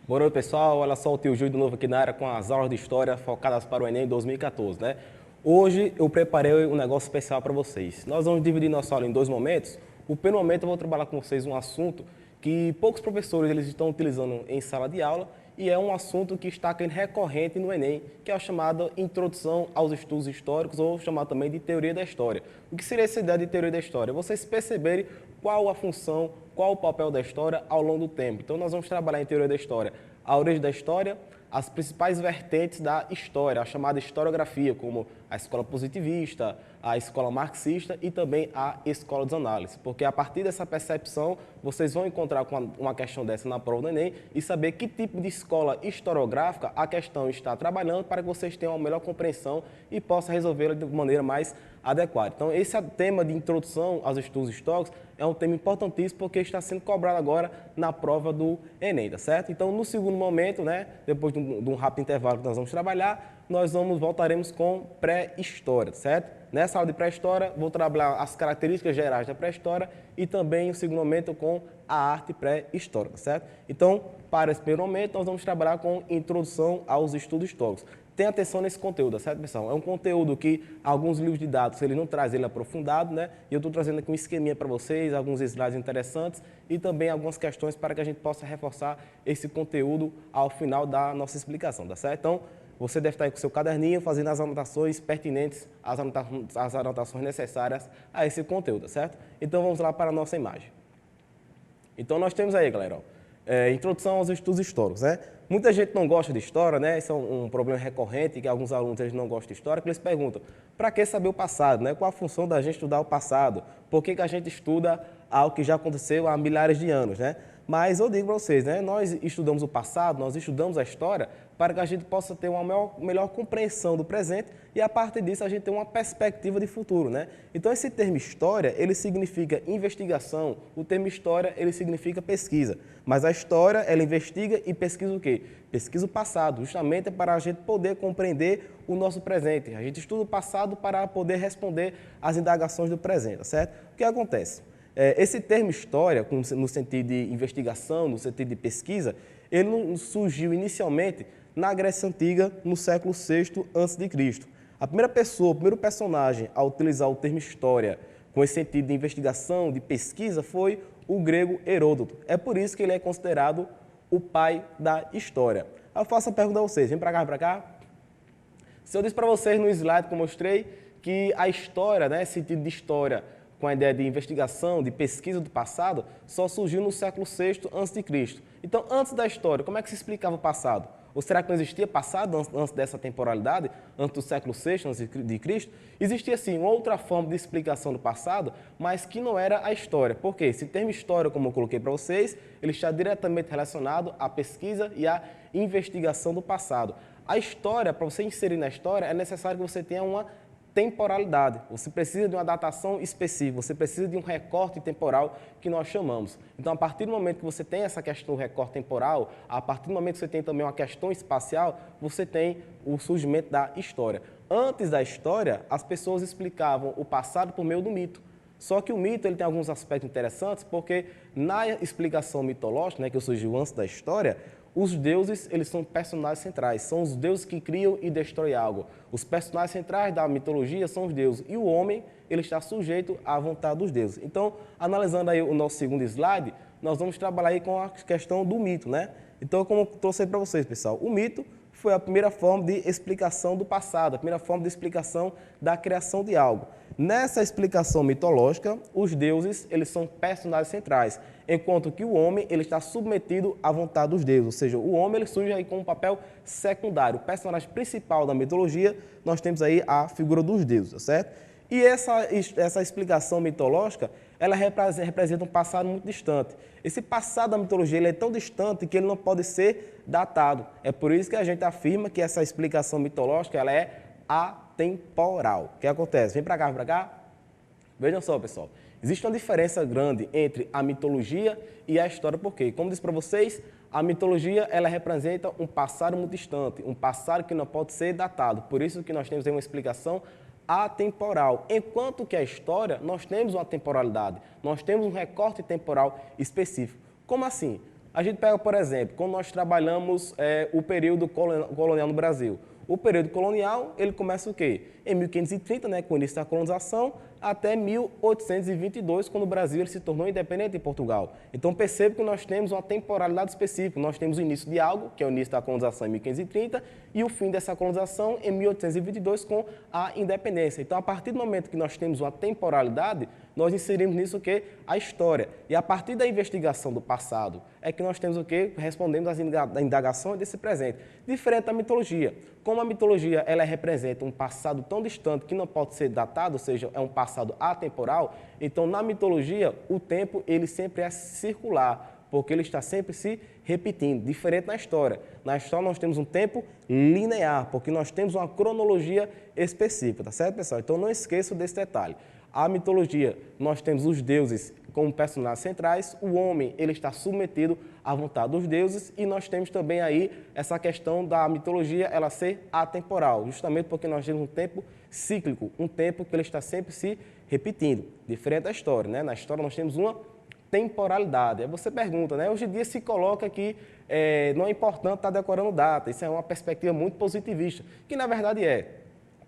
Boa noite, pessoal. Olha só o tio Júlio de novo aqui na área com as aulas de história focadas para o Enem 2014, né? Hoje eu preparei um negócio especial para vocês. Nós vamos dividir nossa aula em dois momentos. O primeiro momento eu vou trabalhar com vocês um assunto que poucos professores eles estão utilizando em sala de aula e é um assunto que está recorrente no Enem, que é a chamada Introdução aos Estudos Históricos, ou chamado também de Teoria da História. O que seria essa ideia de Teoria da História? Vocês perceberem qual a função, qual o papel da história ao longo do tempo. Então, nós vamos trabalhar em Teoria da História a origem da história, as principais vertentes da história, a chamada historiografia, como a escola positivista, a escola marxista e também a escola dos análises. Porque a partir dessa percepção, vocês vão encontrar com uma questão dessa na prova do Enem e saber que tipo de escola historiográfica a questão está trabalhando para que vocês tenham uma melhor compreensão e possam resolvê-la de maneira mais adequada. Então, esse tema de introdução aos estudos históricos é um tema importantíssimo porque está sendo cobrado agora na prova do Enem, tá certo? Então, no segundo momento, né, depois de um rápido intervalo que nós vamos trabalhar, voltaremos com pré-história, certo? Nessa aula de pré-história, vou trabalhar as características gerais da pré-história e também, no segundo momento, com a arte pré-histórica, certo? Então, para esse primeiro momento, nós vamos trabalhar com introdução aos estudos históricos. Tenha atenção nesse conteúdo, certo, pessoal? É um conteúdo que alguns livros didáticos ele não traz ele aprofundado, né? E eu estou trazendo aqui um esqueminha para vocês, alguns slides interessantes e também algumas questões para que a gente possa reforçar esse conteúdo ao final da nossa explicação, tá certo? Então, você deve estar aí com o seu caderninho, fazendo as anotações pertinentes, as anotações necessárias a esse conteúdo, certo? Então, vamos lá para a nossa imagem. Então, nós temos aí, galera, introdução aos estudos históricos, né? Muita gente não gosta de história, né? Isso é um problema recorrente, que alguns alunos eles não gostam de história, que eles perguntam, para que saber o passado, né? Qual a função da gente estudar o passado? Por que a gente estuda algo que já aconteceu há milhares de anos, né? Mas eu digo para vocês, né? Nós estudamos o passado, nós estudamos a história para que a gente possa ter uma melhor compreensão do presente e, a partir disso, a gente ter uma perspectiva de futuro, né? Então, esse termo história, ele significa investigação, o termo história, ele significa pesquisa. Mas a história, ela investiga e pesquisa o quê? Pesquisa o passado, justamente para a gente poder compreender o nosso presente. A gente estuda o passado para poder responder às indagações do presente, certo? O que acontece? Esse termo história, no sentido de investigação, no sentido de pesquisa, ele não surgiu inicialmente na Grécia Antiga, no século VI a.C. A primeira pessoa, o primeiro personagem a utilizar o termo história com esse sentido de investigação, de pesquisa, foi o grego Heródoto. É por isso que ele é considerado o pai da história. Eu faço a pergunta a vocês, vem para cá, para cá. Se eu disse para vocês no slide que eu mostrei que a história, né, esse sentido de história, com a ideia de investigação, de pesquisa do passado, só surgiu no século VI a.C. Então, antes da história, como é que se explicava o passado? Ou será que não existia passado antes dessa temporalidade, antes do século VI a.C.? Existia, sim, uma outra forma de explicação do passado, mas que não era a história. Por quê? Esse termo história, como eu coloquei para vocês, ele está diretamente relacionado à pesquisa e à investigação do passado. A história, para você inserir na história, é necessário que você tenha uma temporalidade. Você precisa de uma datação específica, você precisa de um recorte temporal que nós chamamos. Então, a partir do momento que você tem essa questão do recorte temporal, a partir do momento que você tem também uma questão espacial, você tem o surgimento da história. Antes da história, as pessoas explicavam o passado por meio do mito. Só que o mito ele tem alguns aspectos interessantes, porque na explicação mitológica, né, que surgiu antes da história, os deuses, eles são personagens centrais, são os deuses que criam e destroem algo. Os personagens centrais da mitologia são os deuses e o homem, ele está sujeito à vontade dos deuses. Então, analisando aí o nosso segundo slide, nós vamos trabalhar aí com a questão do mito, né? Então, como eu trouxe para vocês, pessoal, o mito foi a primeira forma de explicação do passado, a primeira forma de explicação da criação de algo. Nessa explicação mitológica, os deuses, eles são personagens centrais, enquanto que o homem, ele está submetido à vontade dos deuses, ou seja, o homem, ele surge aí com um papel secundário. O personagem principal da mitologia, nós temos aí a figura dos deuses, tá certo? E essa explicação mitológica, ela representa um passado muito distante. Esse passado da mitologia ele é tão distante que ele não pode ser datado. É por isso que a gente afirma que essa explicação mitológica ela é atemporal. O que acontece? Vem para cá, vem para cá. Vejam só, pessoal. Existe uma diferença grande entre a mitologia e a história, porque, como disse para vocês, a mitologia ela representa um passado muito distante, um passado que não pode ser datado. Por isso que nós temos aí uma explicação atemporal, enquanto que a história, nós temos uma temporalidade, nós temos um recorte temporal específico. Como assim? A gente pega, por exemplo, quando nós trabalhamos o período colonial no Brasil. O período colonial, ele começa o quê? Em 1530, né, com o início da colonização, até 1822, quando o Brasil ele se tornou independente em Portugal. Então, perceba que nós temos uma temporalidade específica. Nós temos o início de algo, que é o início da colonização em 1530, e o fim dessa colonização em 1822, com a independência. Então, a partir do momento que nós temos uma temporalidade, nós inserimos nisso o quê? A história. E a partir da investigação do passado, é que nós temos o quê? Respondendo às indagações desse presente. Diferente da mitologia. Como a mitologia ela representa um passado tão distante que não pode ser datado, ou seja, é um passado atemporal, então na mitologia o tempo ele sempre é circular, porque ele está sempre se repetindo, diferente na história. Na história nós temos um tempo linear, porque nós temos uma cronologia específica, tá certo, pessoal? Então não esqueça desse detalhe. A mitologia, nós temos os deuses como personagens centrais, o homem ele está submetido à vontade dos deuses e nós temos também aí essa questão da mitologia ela ser atemporal, justamente porque nós temos um tempo cíclico, um tempo que ele está sempre se repetindo, diferente da história, né? Na história nós temos uma temporalidade. Aí você pergunta, né? Hoje em dia se coloca que não é importante estar decorando data, isso é uma perspectiva muito positivista, que na verdade é.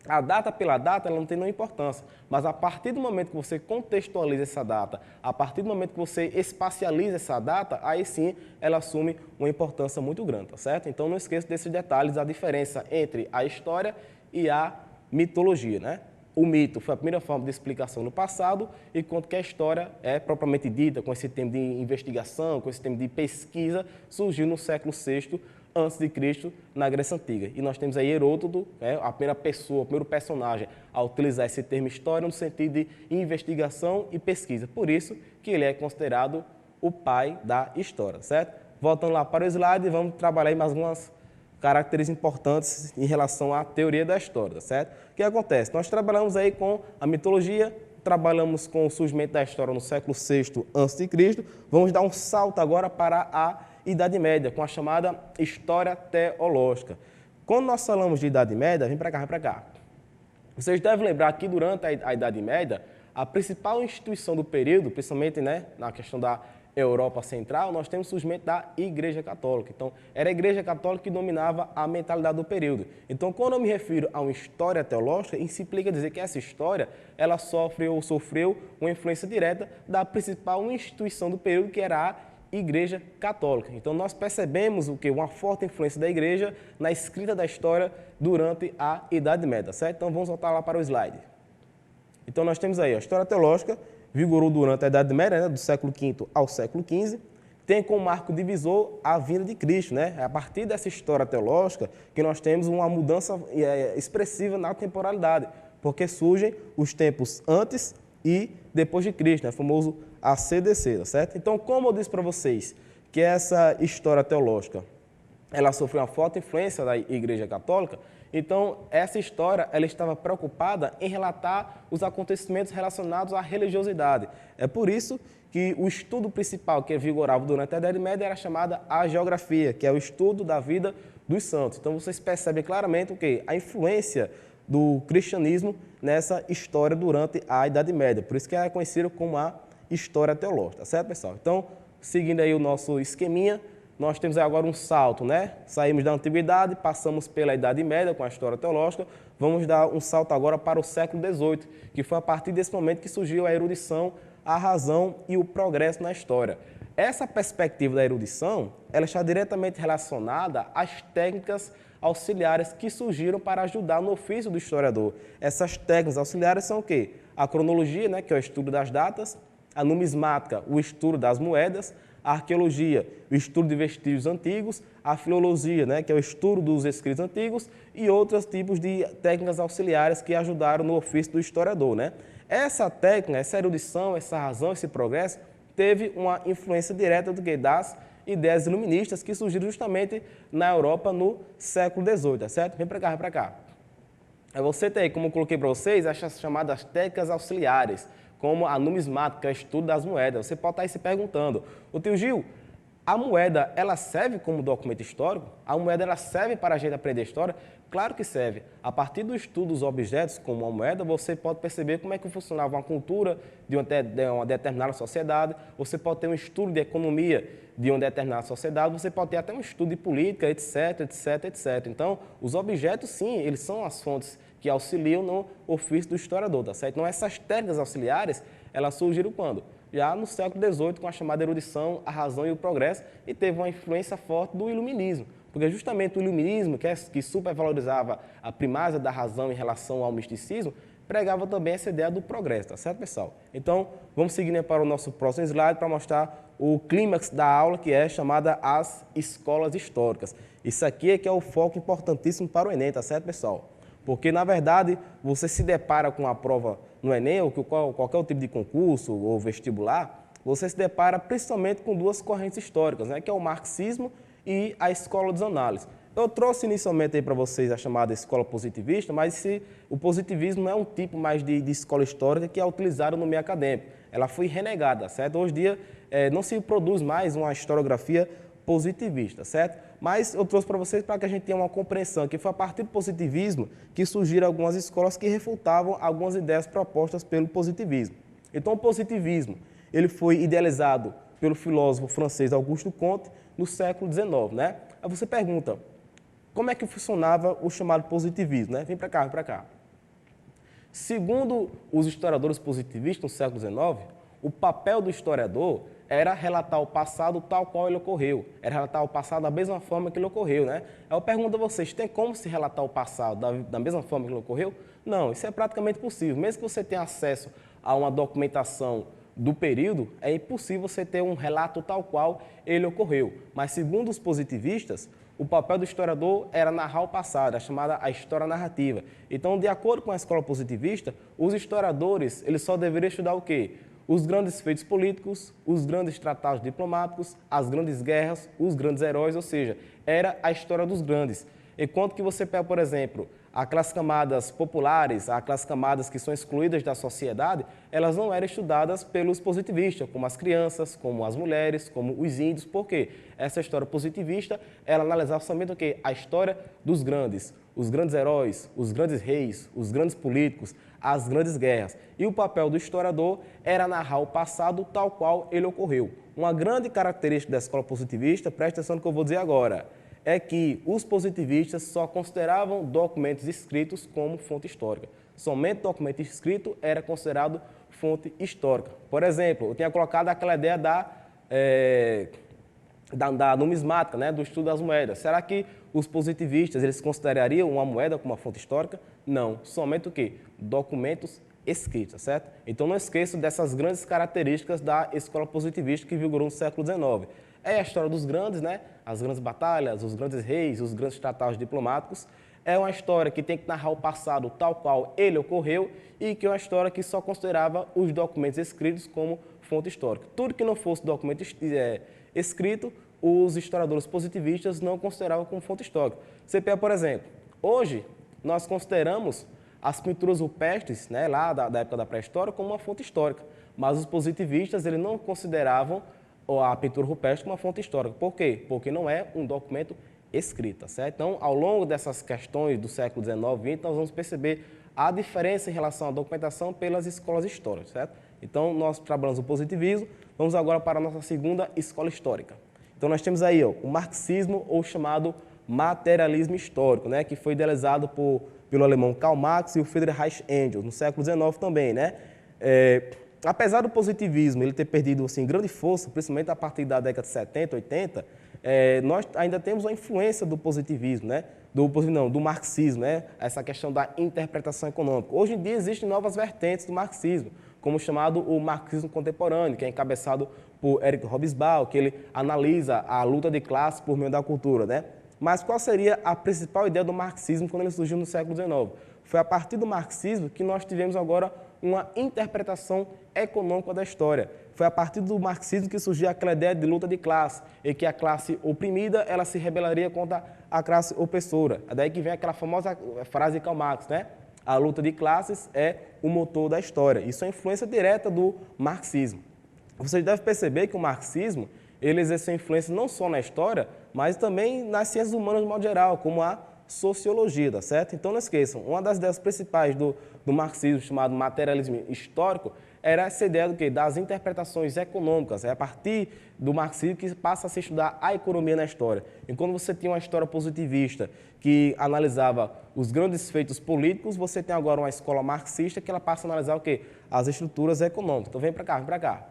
A data pela data, ela não tem nenhuma importância, mas a partir do momento que você contextualiza essa data, a partir do momento que você espacializa essa data, aí sim ela assume uma importância muito grande, tá certo? Então não esqueça desses detalhes, a diferença entre a história e a mitologia, né? O mito foi a primeira forma de explicação no passado, enquanto que a história é propriamente dita, com esse termo de investigação, com esse termo de pesquisa, surgiu no século VI antes de Cristo, na Grécia Antiga. E nós temos aí Heródoto, a primeira pessoa, o primeiro personagem a utilizar esse termo história no sentido de investigação e pesquisa. Por isso que ele é considerado o pai da história, certo? Voltando lá para o slide, vamos trabalhar aí mais algumas características importantes em relação à teoria da história, certo? O que acontece? Nós trabalhamos aí com a mitologia, trabalhamos com o surgimento da história no século VI a.C., vamos dar um salto agora para a Idade Média, com a chamada História Teológica. Quando nós falamos de Idade Média, vem para cá, vem para cá. Vocês devem lembrar que durante a Idade Média, a principal instituição do período, principalmente na questão da Europa Central, nós temos o surgimento da Igreja Católica. Então, era a Igreja Católica que dominava a mentalidade do período. Então, quando eu me refiro a uma história teológica, isso implica dizer que essa história, ela sofreu uma influência direta da principal instituição do período, que era a Igreja Católica. Então, nós percebemos uma forte influência da Igreja na escrita da história durante a Idade Média, certo? Então, vamos voltar lá para o slide. Então, nós temos aí a história teológica, vigorou durante a Idade Média, né, do século V ao século XV, tem como marco divisor a vinda de Cristo, né? É a partir dessa história teológica que nós temos uma mudança expressiva na temporalidade, porque surgem os tempos antes e depois de Cristo, né? O famoso ACDC, certo? Então, como eu disse para vocês que essa história teológica ela sofreu uma forte influência da Igreja Católica, então essa história ela estava preocupada em relatar os acontecimentos relacionados à religiosidade. É por isso que o estudo principal que vigorava durante a Idade Média era chamada a geografia, que é o estudo da vida dos santos. Então vocês percebem claramente o que? A influência do cristianismo nessa história durante a Idade Média. Por isso que é conhecido como a história teológica, certo, pessoal? Então, seguindo aí o nosso esqueminha, nós temos agora um salto, né? Saímos da Antiguidade, passamos pela Idade Média com a história teológica, vamos dar um salto agora para o século XVIII, que foi a partir desse momento que surgiu a erudição, a razão e o progresso na história. Essa perspectiva da erudição, ela está diretamente relacionada às técnicas auxiliares que surgiram para ajudar no ofício do historiador. Essas técnicas auxiliares são o quê? A cronologia, né, que é o estudo das datas, a numismática, o estudo das moedas, a arqueologia, o estudo de vestígios antigos, a filologia, né, que é o estudo dos escritos antigos, e outros tipos de técnicas auxiliares que ajudaram no ofício do historiador, né? Essa técnica, essa erudição, essa razão, esse progresso, teve uma influência direta das ideias iluministas que surgiram justamente na Europa no século XVIII, tá certo? Vem para cá, vem para cá. Você tem, como eu coloquei para vocês, as chamadas técnicas auxiliares, como a numismática, o estudo das moedas. Você pode estar aí se perguntando, ô tio Gil, A moeda, ela serve como documento histórico? A moeda, ela serve para a gente aprender história? Claro que serve. A partir do estudo dos objetos, como a moeda, você pode perceber como é que funcionava uma cultura de uma determinada sociedade, você pode ter um estudo de economia de uma determinada sociedade, você pode ter até um estudo de política, etc, etc, etc. Então, os objetos, sim, eles são as fontes que auxiliam no ofício do historiador, tá certo? Então, essas técnicas auxiliares, elas surgiram quando? Já no século XVIII, com a chamada erudição, a razão e o progresso, e teve uma influência forte do iluminismo, porque justamente o iluminismo, que supervalorizava a primazia da razão em relação ao misticismo, pregava também essa ideia do progresso, tá certo, pessoal? Então, vamos seguir para o nosso próximo slide para mostrar o clímax da aula, que é chamada as escolas históricas. Isso aqui é que é o foco importantíssimo para o Enem, tá certo, pessoal? Porque, na verdade, você se depara com a prova no Enem, ou qualquer tipo de concurso ou vestibular, você se depara principalmente com duas correntes históricas, né, que é o marxismo e a escola dos análises. Eu trouxe inicialmente aí para vocês a chamada escola positivista, mas o positivismo não é um tipo mais de escola histórica que é utilizado no meio acadêmico. Ela foi renegada, certo? Hoje em dia não se produz mais uma historiografia positivista, certo? Mas eu trouxe para vocês para que a gente tenha uma compreensão que foi a partir do positivismo que surgiram algumas escolas que refutavam algumas ideias propostas pelo positivismo. Então, o positivismo ele foi idealizado pelo filósofo francês Auguste Comte no século XIX, né? Aí você pergunta, como é que funcionava o chamado positivismo, né? Vem para cá, vem para cá. Segundo os historiadores positivistas no século XIX, o papel do historiador era relatar o passado tal qual ele ocorreu, era relatar o passado da mesma forma que ele ocorreu, né? Aí eu pergunto a vocês, tem como se relatar o passado da mesma forma que ele ocorreu? Não, isso é praticamente possível. Mesmo que você tenha acesso a uma documentação do período, é impossível você ter um relato tal qual ele ocorreu. Mas, segundo os positivistas, o papel do historiador era narrar o passado, a chamada a história narrativa. Então, de acordo com a escola positivista, os historiadores eles só deveriam estudar o quê? Os grandes feitos políticos, os grandes tratados diplomáticos, as grandes guerras, os grandes heróis, ou seja, era a história dos grandes. Enquanto que você pega, por exemplo, aquelas camadas populares, aquelas camadas que são excluídas da sociedade, elas não eram estudadas pelos positivistas, como as crianças, como as mulheres, como os índios. Por quê? Essa história positivista, ela analisava somente o quê? A história dos grandes, os grandes heróis, os grandes reis, os grandes políticos, as grandes guerras. E o papel do historiador era narrar o passado tal qual ele ocorreu. Uma grande característica da escola positivista, presta atenção no que eu vou dizer agora, é que os positivistas só consideravam documentos escritos como fonte histórica. Somente documento escrito era considerado fonte histórica. Por exemplo, eu tinha colocado aquela ideia da numismática, né, do estudo das moedas. Será que os positivistas eles considerariam uma moeda como uma fonte histórica? Não, somente o quê? Documentos escritos, certo? Então não esqueça dessas grandes características da escola positivista que vigorou no século XIX. É a história dos grandes, né? As grandes batalhas, os grandes reis, os grandes tratados diplomáticos. É uma história que tem que narrar o passado tal qual ele ocorreu e que é uma história que só considerava os documentos escritos como fonte histórica. Tudo que não fosse documento escrito, os historiadores positivistas não consideravam como fonte histórica. Você pega, por exemplo, hoje nós consideramos as pinturas rupestres, né, lá da época da pré-história, como uma fonte histórica, mas os positivistas eles não consideravam a pintura rupestre como uma fonte histórica. Por quê? Porque não é um documento escrito, certo? Então, ao longo dessas questões do século XIX e XX, nós vamos perceber a diferença em relação à documentação pelas escolas históricas, certo? Então, nós trabalhamos o positivismo, vamos agora para a nossa segunda escola histórica. Então, nós temos aí o marxismo, ou chamado materialismo histórico, né, que foi idealizado pelo alemão Karl Marx e o Friedrich Engels, no século XIX também, né? Apesar do positivismo ele ter perdido assim, grande força, principalmente a partir da década de 70, 80, nós ainda temos a influência do positivismo, né? do marxismo, né? Essa questão da interpretação econômica. Hoje em dia existem novas vertentes do marxismo, como o chamado o marxismo contemporâneo, que é encabeçado por Eric Hobsbawm, que ele analisa a luta de classes por meio da cultura, né? Mas qual seria a principal ideia do marxismo quando ele surgiu no século XIX? Foi a partir do marxismo que nós tivemos agora uma interpretação econômica da história. Foi a partir do marxismo que surgiu aquela ideia de luta de classe, em que a classe oprimida ela se rebelaria contra a classe opressora. É daí que vem aquela famosa frase de Karl Marx, né? A luta de classes é o motor da história. Isso é influência direta do marxismo. Vocês devem perceber que o marxismo ele exerceu influência não só na história, mas também nas ciências humanas de modo geral, como a sociologia, tá certo? Então não esqueçam, uma das ideias principais do marxismo, chamado materialismo histórico, era essa ideia do quê? Das interpretações econômicas. É a partir do marxismo que passa a se estudar a economia na história. Enquanto você tinha uma história positivista que analisava os grandes feitos políticos, você tem agora uma escola marxista que ela passa a analisar o quê? As estruturas econômicas. Então vem para cá, vem para cá.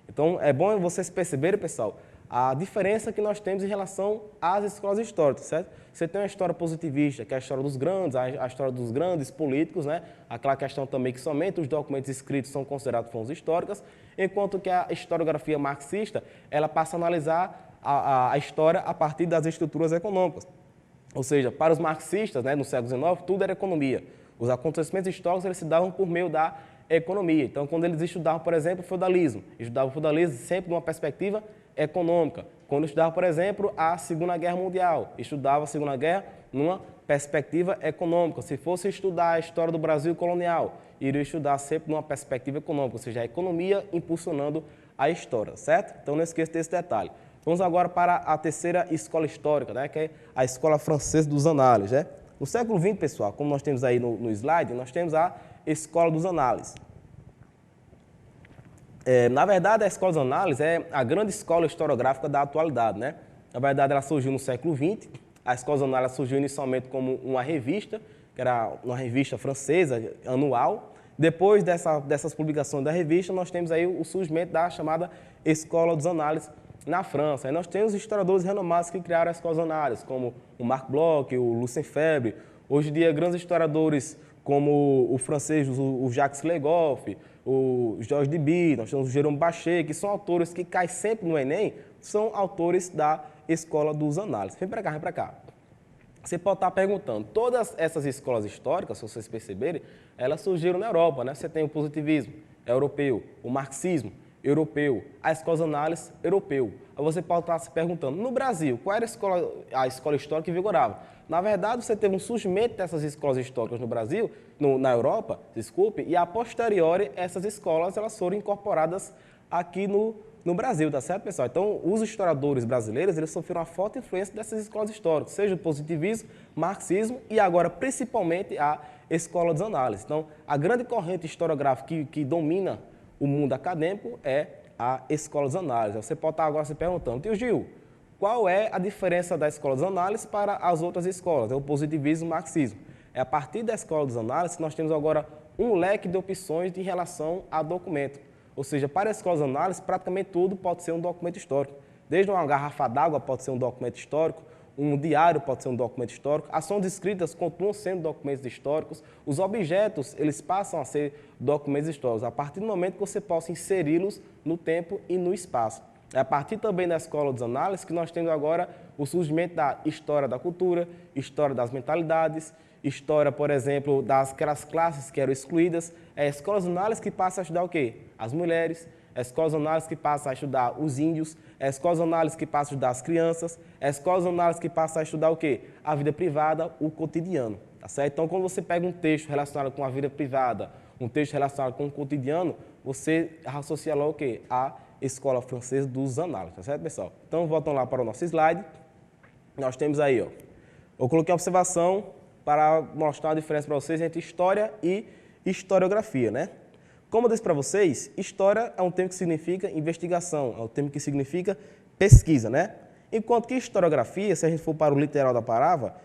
Então é bom vocês perceberem, pessoal, a diferença que nós temos em relação às escolas históricas, certo? Você tem uma história positivista, que é a história dos grandes, a história dos grandes políticos, né? Aquela questão também que somente os documentos escritos são considerados fontes históricas, enquanto que a historiografia marxista, ela passa a analisar a história a partir das estruturas econômicas. Ou seja, para os marxistas, né, no século XIX, tudo era economia. Os acontecimentos históricos eles se davam por meio da economia. Então, quando eles estudavam, por exemplo, o feudalismo, estudavam o feudalismo sempre numa perspectiva econômica. Quando estudava, por exemplo, a Segunda Guerra Mundial, estudava a Segunda Guerra numa perspectiva econômica. Se fosse estudar a história do Brasil colonial, iria estudar sempre numa perspectiva econômica, ou seja, a economia impulsionando a história, certo? Então não esqueça desse detalhe. Vamos agora para a terceira escola histórica, né, que é a escola francesa dos análises, né? No século XX, pessoal, como nós temos aí no slide, nós temos a escola dos análises. Na verdade, a escola dos análises é a grande escola historiográfica da atualidade, né? Na verdade, ela surgiu no século XX. A escola dos análises surgiu inicialmente como uma revista, que era uma revista francesa, anual. Depois dessas publicações da revista, nós temos aí o surgimento da chamada escola dos análises na França. Aí nós temos historiadores renomados que criaram a escola dos análises, como o Marc Bloch, o Lucien Febvre. Hoje em dia, grandes historiadores como o francês, o Jacques Legoff, o Georges Duby, nós temos o Jérôme Bachet, que são autores que caem sempre no Enem, são autores da escola dos análises. Vem para cá, vem para cá. Você pode estar perguntando, todas essas escolas históricas, se vocês perceberem, elas surgiram na Europa, né? Você tem o positivismo europeu, o marxismo europeu, a escola dos análises europeu. Aí você pode estar se perguntando, no Brasil, qual era a escola histórica que vigorava? Na verdade, você teve um surgimento dessas escolas históricas no Brasil, na Europa, desculpe, e a posteriori essas escolas elas foram incorporadas aqui no Brasil, tá certo, pessoal? Então, os historiadores brasileiros, eles sofreram uma forte influência dessas escolas históricas, seja o positivismo, marxismo e agora, principalmente, a escola dos análises. Então, a grande corrente historiográfica que domina o mundo acadêmico é a escola dos análises. Você pode estar agora se perguntando, tio Gil, qual é a diferença da escola dos análises para as outras escolas? É o positivismo e o marxismo. É a partir da escola dos análises que nós temos agora um leque de opções em relação a documento. Ou seja, para a escola dos análises, praticamente tudo pode ser um documento histórico. Desde uma garrafa d'água pode ser um documento histórico, um diário pode ser um documento histórico, ações escritas continuam sendo documentos históricos, os objetos eles passam a ser documentos históricos, a partir do momento que você possa inseri-los no tempo e no espaço. É a partir também da escola dos análises que nós temos agora o surgimento da história da cultura, história das mentalidades, história, por exemplo, daquelas classes que eram excluídas. É a escola dos análises que passa a estudar o quê? As mulheres. É a escola dos análises que passa a estudar os índios. É a escola dos análises que passa a estudar as crianças. É a escola dos análises que passa a estudar o quê? A vida privada, o cotidiano. Tá certo? Então, quando você pega um texto relacionado com a vida privada, um texto relacionado com o cotidiano, você associa logo o quê? A escola francesa dos análises, tá certo, pessoal? Então, voltam lá para o nosso slide. Nós temos aí, ó. Eu coloquei uma observação para mostrar a diferença para vocês entre história e historiografia, né? Como eu disse para vocês, história é um termo que significa investigação, é um termo que significa pesquisa, né? Enquanto que historiografia, se a gente for para o literal da palavra,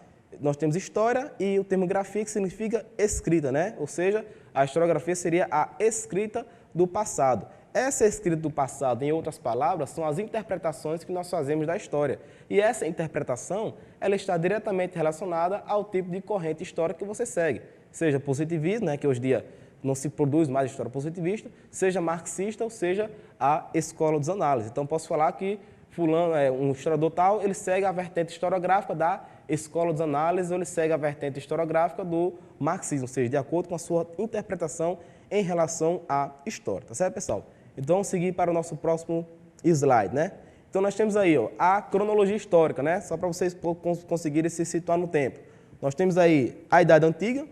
nós temos história e o termo grafia que significa escrita, né? Ou seja, a historiografia seria a escrita do passado. Essa escrita do passado, em outras palavras, são as interpretações que nós fazemos da história. E essa interpretação, ela está diretamente relacionada ao tipo de corrente histórica que você segue. Seja positivismo, né, que hoje em dia não se produz mais história positivista, seja marxista ou seja a escola dos análises. Então, posso falar que fulano é um historiador tal, ele segue a vertente historiográfica da escola dos análises ou ele segue a vertente historiográfica do marxismo, ou seja, de acordo com a sua interpretação em relação à história. Tá certo, pessoal? Então, vamos seguir para o nosso próximo slide, né? Então, nós temos aí ó, a cronologia histórica, né? Só para vocês conseguirem se situar no tempo. Nós temos aí a Idade Antiga,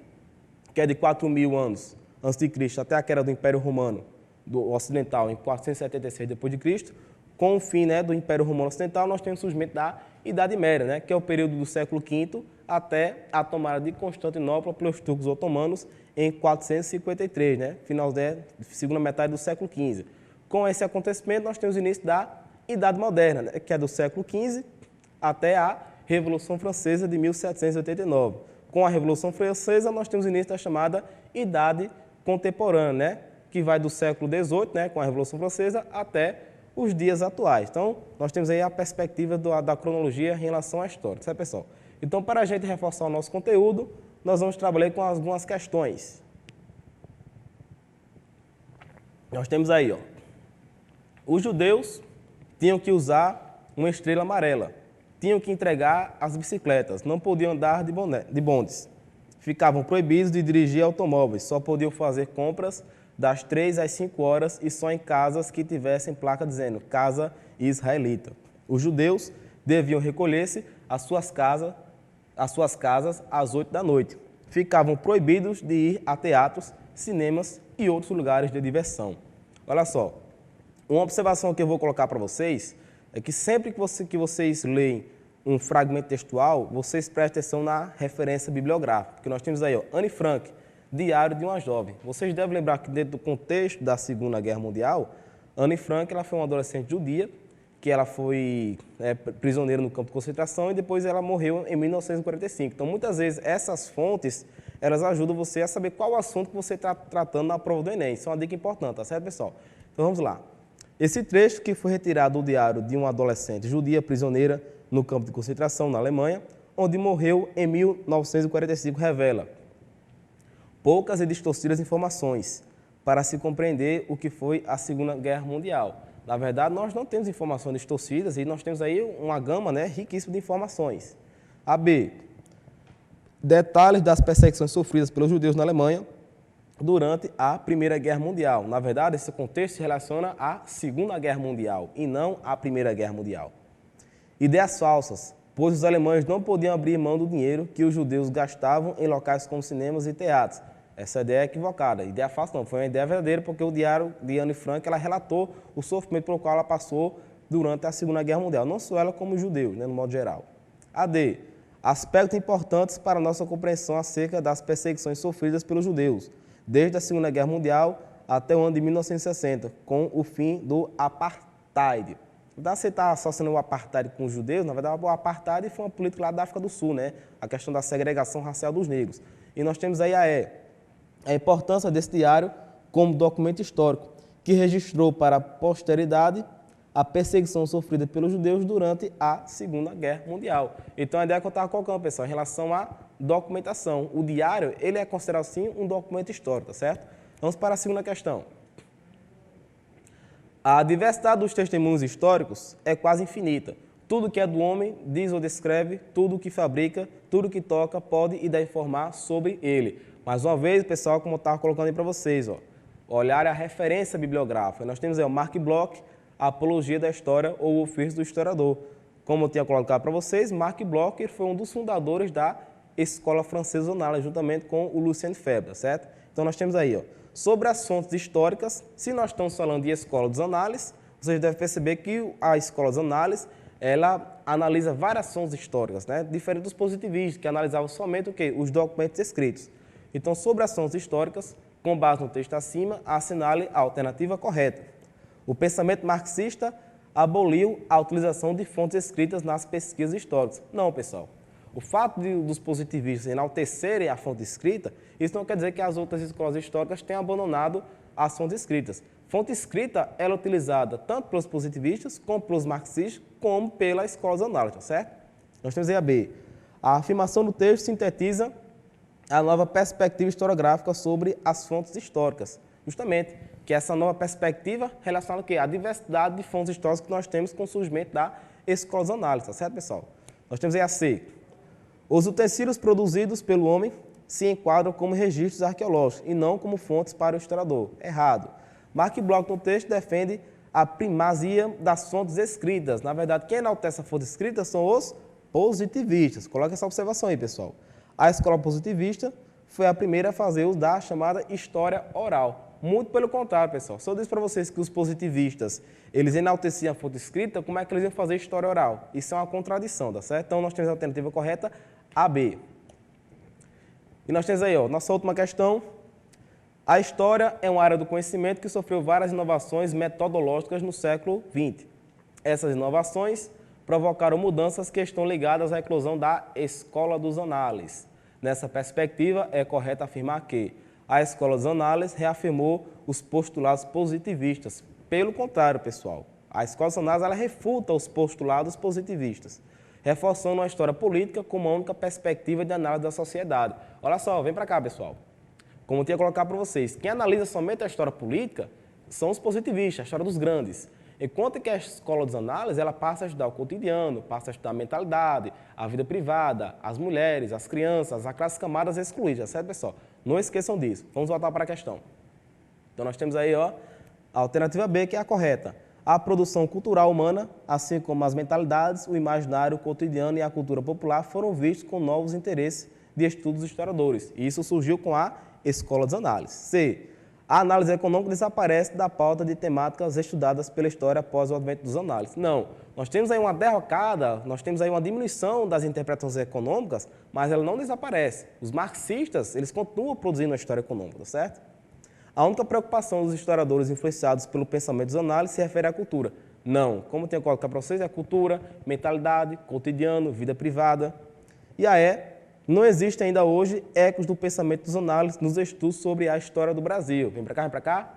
que é de 4.000 anos antes de Cristo até a queda do Império Romano do Ocidental em 476 d.C., Com o fim, né, do Império Romano Ocidental, nós temos o surgimento da Idade Média, né, que é o período do século V até a tomada de Constantinopla pelos turcos otomanos em 453, né, final da segunda metade do século XV. Com esse acontecimento, nós temos o início da Idade Moderna, né, que é do século XV até a Revolução Francesa de 1789. Com a Revolução Francesa, nós temos o início da chamada Idade Contemporânea, né, que vai do século XVIII, né, com a Revolução Francesa, até os dias atuais. Então, nós temos aí a perspectiva da cronologia em relação à história, certo, pessoal? Então, para a gente reforçar o nosso conteúdo, nós vamos trabalhar com algumas questões. Nós temos aí, ó, os judeus tinham que usar uma estrela amarela, tinham que entregar as bicicletas, não podiam andar de bondes, ficavam proibidos de dirigir automóveis, só podiam fazer compras das 3 às 5 horas e só em casas que tivessem placa dizendo Casa Israelita. Os judeus deviam recolher-se às suas casas às 8 da noite. Ficavam proibidos de ir a teatros, cinemas e outros lugares de diversão. Olha só, uma observação que eu vou colocar para vocês é que sempre que vocês leem um fragmento textual, vocês prestem atenção na referência bibliográfica, que nós temos aí, ó, Anne Frank, Diário de uma Jovem. Vocês devem lembrar que dentro do contexto da Segunda Guerra Mundial, Anne Frank ela foi uma adolescente judia, que ela foi prisioneira no campo de concentração e depois ela morreu em 1945. Então, muitas vezes, essas fontes, elas ajudam você a saber qual o assunto que você está tratando na prova do Enem. Isso é uma dica importante, tá certo, pessoal? Então, vamos lá. Esse trecho que foi retirado do diário de uma adolescente judia prisioneira no campo de concentração na Alemanha, onde morreu em 1945, revela poucas e distorcidas informações para se compreender o que foi a Segunda Guerra Mundial. Na verdade, nós não temos informações distorcidas e nós temos aí uma gama, né, riquíssima de informações. A B. Detalhes das perseguições sofridas pelos judeus na Alemanha durante a Primeira Guerra Mundial. Na verdade, esse contexto se relaciona à Segunda Guerra Mundial e não à Primeira Guerra Mundial. Ideias falsas, pois os alemães não podiam abrir mão do dinheiro que os judeus gastavam em locais como cinemas e teatros. Essa ideia é equivocada. Ideia falsa não, foi uma ideia verdadeira, porque o diário de Anne Frank ela relatou o sofrimento pelo qual ela passou durante a Segunda Guerra Mundial, não só ela como os judeus, né, no modo geral. A D. Aspectos importantes para a nossa compreensão acerca das perseguições sofridas pelos judeus, desde a Segunda Guerra Mundial até o ano de 1960, com o fim do apartheid. Você está associando o apartheid com os judeus, na verdade o apartheid foi uma política lá da África do Sul, né? A questão da segregação racial dos negros. E nós temos aí a importância desse diário como documento histórico, que registrou para a posteridade a perseguição sofrida pelos judeus durante a Segunda Guerra Mundial. Então, a ideia que eu estava colocando, pessoal, em relação à documentação. O diário, ele é considerado, sim, um documento histórico, tá certo? Vamos para a segunda questão. A diversidade dos testemunhos históricos é quase infinita. Tudo que é do homem diz ou descreve, tudo que fabrica, tudo que toca pode e deve informar sobre ele. Mais uma vez, pessoal, como eu estava colocando aí para vocês, ó, olhar a referência bibliográfica. Nós temos aí o Mark Bloch, a Apologia da História ou o Ofício do Historiador. Como eu tinha colocado para vocês, Mark Bloch foi um dos fundadores da Escola Francesa de Análise, juntamente com o Lucien Febvre, certo? Então, nós temos aí, ó, sobre as fontes históricas, se nós estamos falando de Escola dos Análises, vocês devem perceber que a Escola dos Análises, ela analisa várias fontes históricas, né? Diferente dos positivistas, que analisavam somente o quê? Os documentos escritos. Então, sobre as fontes históricas, com base no texto acima, assinale a alternativa correta. O pensamento marxista aboliu a utilização de fontes escritas nas pesquisas históricas. Não, pessoal. O fato dos positivistas enaltecerem a fonte escrita, isso não quer dizer que as outras escolas históricas tenham abandonado as fontes escritas. Fonte escrita ela é utilizada tanto pelos positivistas, como pelos marxistas, como pela escola de análise, certo? Nós temos aí a B. A afirmação do texto sintetiza a nova perspectiva historiográfica sobre as fontes históricas. Justamente, que essa nova perspectiva relaciona o quê? A diversidade de fontes históricas que nós temos com o surgimento da escola de análise, tá certo, pessoal? Nós temos aí a C. Os utensílios produzidos pelo homem se enquadram como registros arqueológicos e não como fontes para o historiador. Errado. Mark Bloch, no texto, defende a primazia das fontes escritas. Na verdade, quem enaltece a fonte escrita são os positivistas. Coloque essa observação aí, pessoal. A escola positivista foi a primeira a fazer uso da chamada história oral. Muito pelo contrário, pessoal. Se eu disse para vocês que os positivistas, eles enalteciam a fonte escrita, como é que eles iam fazer história oral? Isso é uma contradição, tá certo? Então, nós temos a alternativa correta, A, B. E nós temos aí, ó, nossa última questão. A história é uma área do conhecimento que sofreu várias inovações metodológicas no século XX. Essas inovações provocaram mudanças que estão ligadas à eclosão da Escola dos Análises. Nessa perspectiva, é correto afirmar que a Escola dos Análises reafirmou os postulados positivistas. Pelo contrário, pessoal, a Escola dos Análises ela refuta os postulados positivistas, reforçando a história política como a única perspectiva de análise da sociedade. Olha só, vem para cá, pessoal. Como eu tinha colocado para vocês, quem analisa somente a história política são os positivistas, a história dos grandes. Enquanto que a Escola dos Análises, ela passa a estudar o cotidiano, passa a estudar a mentalidade, a vida privada, as mulheres, as crianças, aquelas camadas excluídas, certo, pessoal? Não esqueçam disso. Vamos voltar para a questão. Então, nós temos aí, ó, a alternativa B, que é a correta. A produção cultural humana, assim como as mentalidades, o imaginário, o cotidiano e a cultura popular foram vistos com novos interesses de estudos dos historiadores. E isso surgiu com a Escola dos Análises. C. A análise econômica desaparece da pauta de temáticas estudadas pela história após o advento dos análises. Não, nós temos aí uma derrocada, nós temos aí uma diminuição das interpretações econômicas, mas ela não desaparece. Os marxistas, eles continuam produzindo a história econômica, tá certo? A única preocupação dos historiadores influenciados pelo pensamento dos análises se refere à cultura. Não, como eu tenho colocado para vocês, é cultura, mentalidade, cotidiano, vida privada. E a E. Não existe ainda hoje ecos do pensamento dos análises nos estudos sobre a história do Brasil. Vem para cá, vem para cá.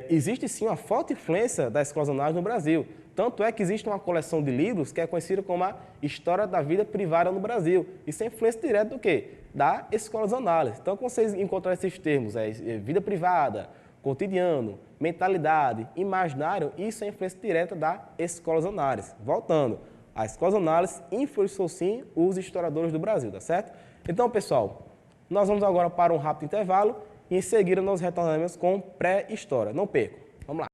Existe sim uma forte influência da Escola dos Análises no Brasil. Tanto é que existe uma coleção de livros que é conhecida como a História da Vida Privada no Brasil. Isso é influência direta do quê? Da Escola dos Análises. Então, quando vocês encontram esses termos, vida privada, cotidiano, mentalidade, imaginário, isso é influência direta da Escola dos Análises. Voltando. A Escola dos Análises influenciou sim os historiadores do Brasil, tá certo? Então, pessoal, nós vamos agora para um rápido intervalo e em seguida nós retornaremos com pré-história. Não percam. Vamos lá.